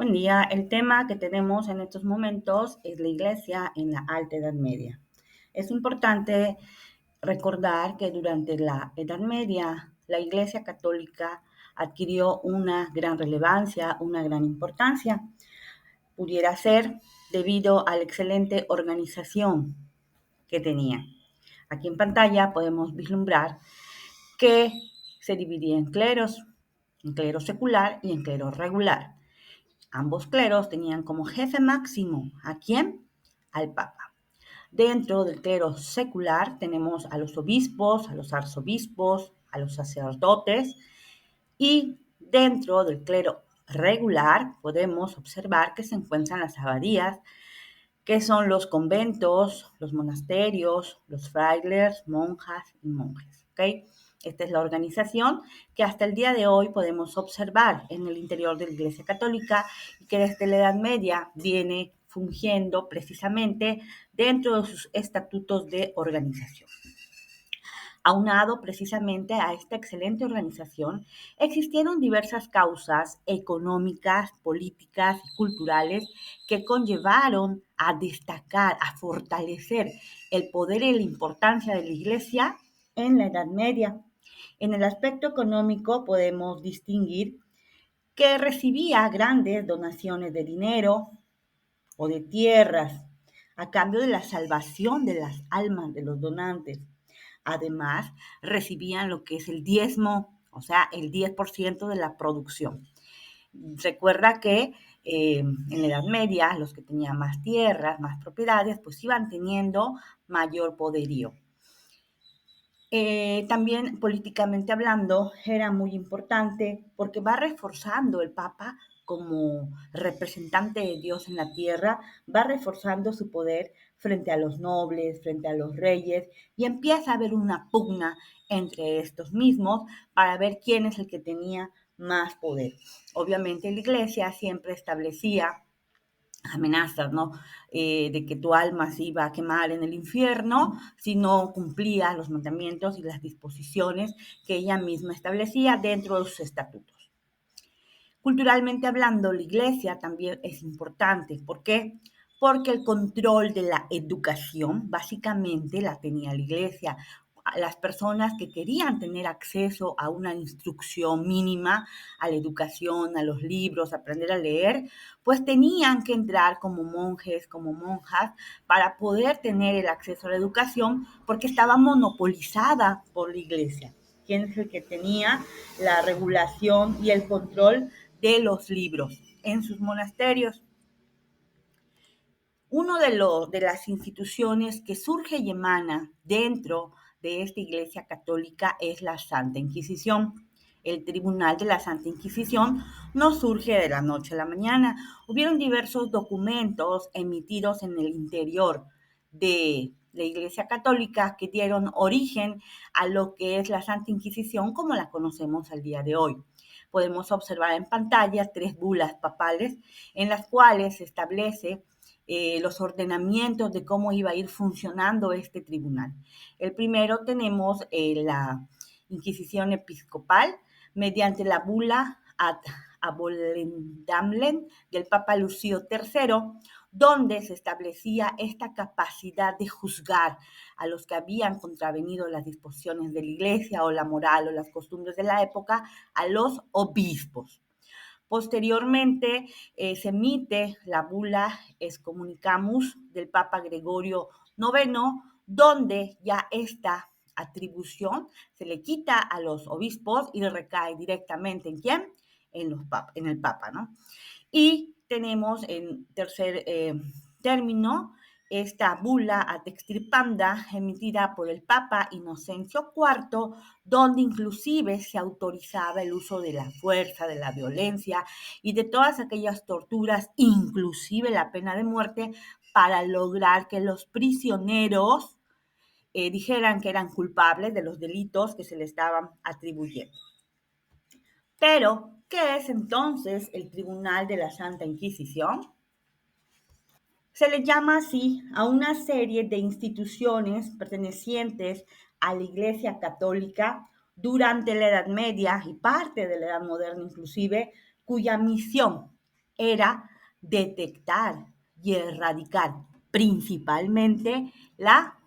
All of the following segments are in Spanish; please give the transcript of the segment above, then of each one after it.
Buen día. El tema que tenemos en estos momentos es la Iglesia en la Alta Edad Media. Es importante recordar que durante la Edad Media la Iglesia Católica adquirió una gran relevancia, una gran importancia. Pudiera ser debido a la excelente organización que tenía. Aquí en pantalla podemos vislumbrar que se dividía en clero secular y en clero regular. Ambos cleros tenían como jefe máximo ¿a quién? Al Papa. Dentro del clero secular tenemos a los obispos, a los arzobispos, a los sacerdotes, y dentro del clero regular podemos observar que se encuentran las abadías, que son los conventos, los monasterios, los frailes, monjas y monjes. ¿Okay? Esta es la organización que hasta el día de hoy podemos observar en el interior de la Iglesia Católica y que desde la Edad Media viene fungiendo precisamente dentro de sus estatutos de organización. Aunado precisamente a esta excelente organización, existieron diversas causas económicas, políticas y culturales que conllevaron a destacar, a fortalecer el poder y la importancia de la Iglesia en la Edad Media. En el aspecto económico podemos distinguir que recibía grandes donaciones de dinero o de tierras a cambio de la salvación de las almas de los donantes. Además, recibían lo que es el diezmo, o sea, el 10% de la producción. Recuerda que en la Edad Media los que tenían más tierras, más propiedades, pues iban teniendo mayor poderío. También políticamente hablando era muy importante porque va reforzando el Papa como representante de Dios en la tierra, va reforzando su poder frente a los nobles, frente a los reyes, y empieza a haber una pugna entre estos mismos para ver quién es el que tenía más poder. Obviamente la Iglesia siempre establecía amenazas, ¿no? De que tu alma se iba a quemar en el infierno si no cumplía los mandamientos y las disposiciones que ella misma establecía dentro de sus estatutos. Culturalmente hablando, la Iglesia también es importante. ¿Por qué? Porque el control de la educación básicamente la tenía la Iglesia. Las personas que querían tener acceso a una instrucción mínima, a la educación, a los libros, aprender a leer, pues tenían que entrar como monjes, como monjas, para poder tener el acceso a la educación, porque estaba monopolizada por la Iglesia. ¿Quién es el que tenía la regulación y el control de los libros en sus monasterios? Uno de las instituciones que surge y emana dentro de esta Iglesia Católica es la Santa Inquisición. El Tribunal de la Santa Inquisición no surge de la noche a la mañana. Hubieron diversos documentos emitidos en el interior de la Iglesia Católica que dieron origen a lo que es la Santa Inquisición como la conocemos al día de hoy. Podemos observar en pantalla 3 bulas papales en las cuales se establece los ordenamientos de cómo iba a ir funcionando este tribunal. El primero tenemos la Inquisición Episcopal mediante la bula ad abolendamnem del Papa Lucio III, donde se establecía esta capacidad de juzgar a los que habían contravenido las disposiciones de la Iglesia o la moral o las costumbres de la época, a los obispos. Posteriormente se emite la bula Excommunicamus del Papa Gregorio IX, donde ya esta atribución se le quita a los obispos y recae directamente ¿en quién? En el Papa, ¿no? Y tenemos en tercer término esta bula ad extirpanda emitida por el Papa Inocencio IV, donde inclusive se autorizaba el uso de la fuerza, de la violencia y de todas aquellas torturas, inclusive la pena de muerte, para lograr que los prisioneros dijeran que eran culpables de los delitos que se les estaban atribuyendo. Pero, ¿qué es entonces el Tribunal de la Santa Inquisición? Se le llama así a una serie de instituciones pertenecientes a la Iglesia Católica durante la Edad Media y parte de la Edad Moderna inclusive, cuya misión era detectar y erradicar principalmente la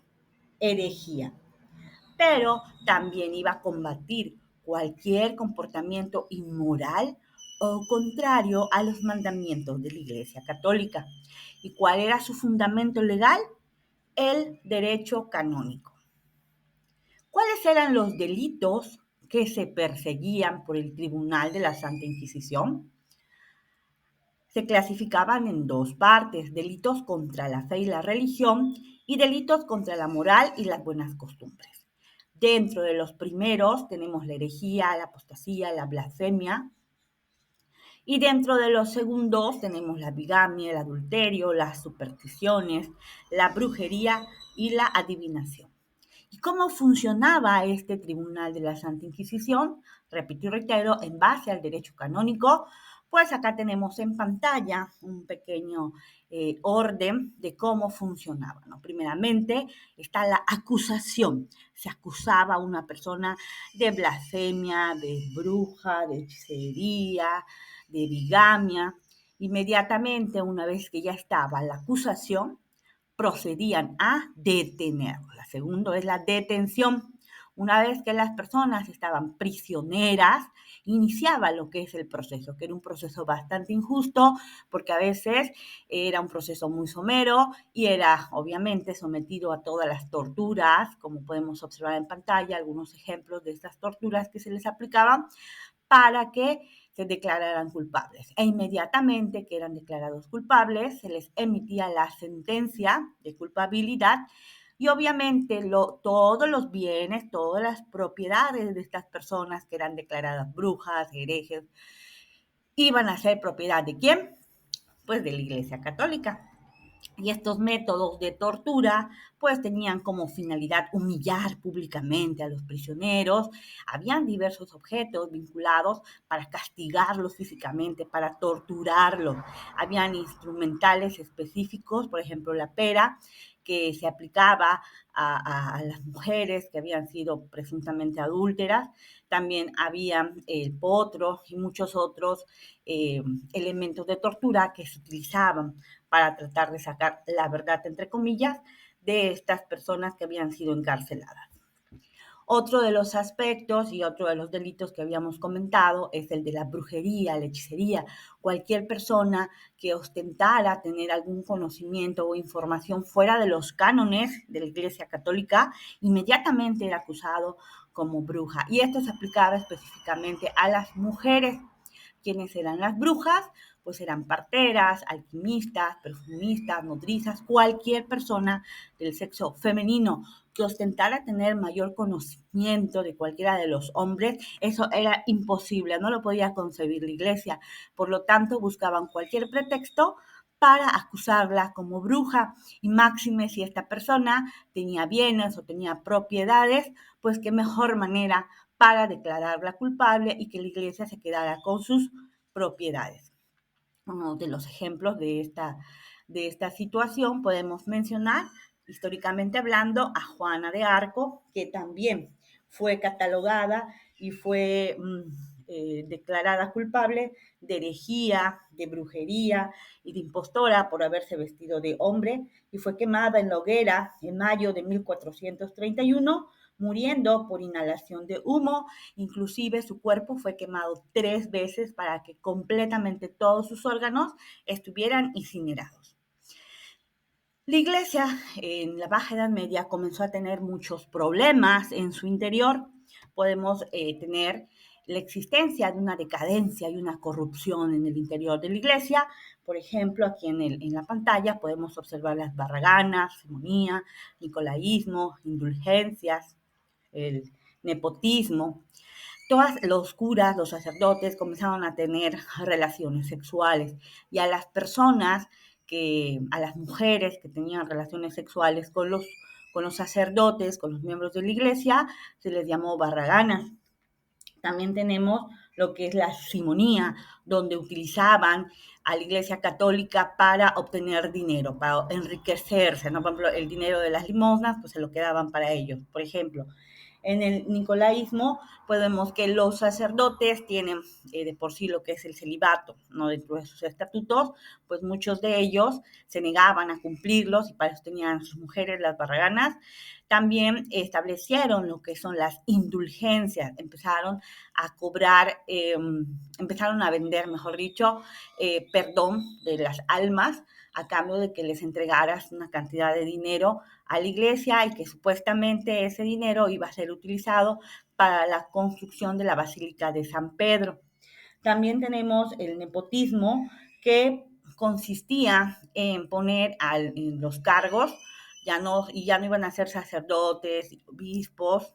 herejía, pero también iba a combatir cualquier comportamiento inmoral o contrario a los mandamientos de la Iglesia Católica. ¿Y cuál era su fundamento legal? El derecho canónico. ¿Cuáles eran los delitos que se perseguían por el Tribunal de la Santa Inquisición? Se clasificaban en dos partes: delitos contra la fe y la religión y delitos contra la moral y las buenas costumbres. Dentro de los primeros tenemos la herejía, la apostasía, la blasfemia, y dentro de los segundos tenemos la bigamia, el adulterio, las supersticiones, la brujería y la adivinación. ¿Y cómo funcionaba este Tribunal de la Santa Inquisición? Repito y reitero, en base al derecho canónico, pues acá tenemos en pantalla un pequeño orden de cómo funcionaba, ¿no? Primeramente está la acusación. Se acusaba a una persona de blasfemia, de bruja, de hechicería, de bigamia. Inmediatamente, una vez que ya estaba la acusación, procedían a detenerlo. La segunda es la detención. Una vez que las personas estaban prisioneras, iniciaba lo que es el proceso, que era un proceso bastante injusto, porque a veces era un proceso muy somero y era obviamente sometido a todas las torturas, como podemos observar en pantalla, algunos ejemplos de estas torturas que se les aplicaban para que se declararan culpables. E inmediatamente que eran declarados culpables, se les emitía la sentencia de culpabilidad y obviamente todos los bienes, todas las propiedades de estas personas que eran declaradas brujas, herejes, iban a ser propiedad ¿de quién? Pues de la Iglesia Católica. Y estos métodos de tortura pues tenían como finalidad humillar públicamente a los prisioneros. Habían diversos objetos vinculados para castigarlos físicamente, para torturarlos. Habían instrumentales específicos, por ejemplo la pera, que se aplicaba a las mujeres que habían sido presuntamente adúlteras. También había el potro y muchos otros elementos de tortura que se utilizaban para tratar de sacar la verdad, entre comillas, de estas personas que habían sido encarceladas. Otro de los aspectos y otro de los delitos que habíamos comentado es el de la brujería, la hechicería. Cualquier persona que ostentara tener algún conocimiento o información fuera de los cánones de la Iglesia Católica, inmediatamente era acusado como bruja. Y esto se aplicaba específicamente a las mujeres. ¿Quiénes eran las brujas? Pues eran parteras, alquimistas, perfumistas, nodrizas, cualquier persona del sexo femenino que ostentara tener mayor conocimiento de cualquiera de los hombres. Eso era imposible, no lo podía concebir la Iglesia. Por lo tanto, buscaban cualquier pretexto para acusarla como bruja, y máxime si esta persona tenía bienes o tenía propiedades, pues qué mejor manera para declararla culpable y que la Iglesia se quedara con sus propiedades. Uno de los ejemplos de esta situación podemos mencionar, históricamente hablando, a Juana de Arco, que también fue catalogada y fue declarada culpable de herejía, de brujería y de impostora por haberse vestido de hombre, y fue quemada en la hoguera en mayo de 1431, muriendo por inhalación de humo. Inclusive su cuerpo fue quemado 3 veces para que completamente todos sus órganos estuvieran incinerados. La Iglesia en la Baja Edad Media comenzó a tener muchos problemas en su interior. Podemos tener la existencia de una decadencia y una corrupción en el interior de la Iglesia. Por ejemplo, aquí en la pantalla podemos observar las barraganas, simonía, nicolaísmo, indulgencias, el nepotismo. Todos los curas, los sacerdotes comenzaron a tener relaciones sexuales, y a las personas a las mujeres que tenían relaciones sexuales con los sacerdotes, con los miembros de la iglesia, se les llamó barraganas. También tenemos lo que es la simonía, donde utilizaban a la Iglesia Católica para obtener dinero, para enriquecerse, ¿no? Por ejemplo, el dinero de las limosnas, pues se lo quedaban para ellos. Por ejemplo, En el nicolaísmo podemos que los sacerdotes tienen de por sí lo que es el celibato, ¿no? Dentro de sus estatutos, pues muchos de ellos se negaban a cumplirlos y para eso tenían sus mujeres, las barraganas. También establecieron lo que son las indulgencias, empezaron a cobrar, empezaron a vender, mejor dicho, perdón de las almas a cambio de que les entregaras una cantidad de dinero a la iglesia y que supuestamente ese dinero iba a ser utilizado para la construcción de la Basílica de San Pedro. También tenemos el nepotismo, que consistía en poner en los cargos, ya no iban a ser sacerdotes, obispos,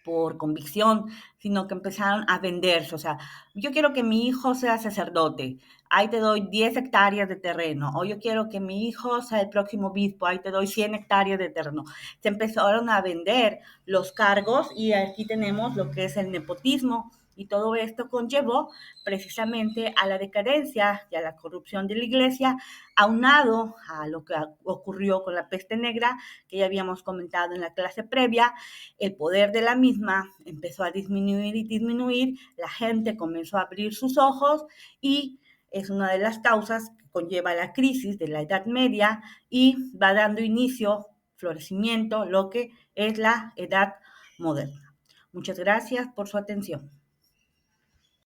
por convicción, sino que empezaron a venderse. O sea, yo quiero que mi hijo sea sacerdote, ahí te doy 10 hectáreas de terreno. O yo quiero que mi hijo sea el próximo obispo, ahí te doy 100 hectáreas de terreno. Se empezaron a vender los cargos y aquí tenemos lo que es el nepotismo. Y todo esto conllevó precisamente a la decadencia y a la corrupción de la iglesia, aunado a lo que ocurrió con la peste negra, que ya habíamos comentado en la clase previa. El poder de la misma empezó a disminuir y disminuir, la gente comenzó a abrir sus ojos y es una de las causas que conlleva la crisis de la Edad Media y va dando inicio, florecimiento, lo que es la Edad Moderna. Muchas gracias por su atención.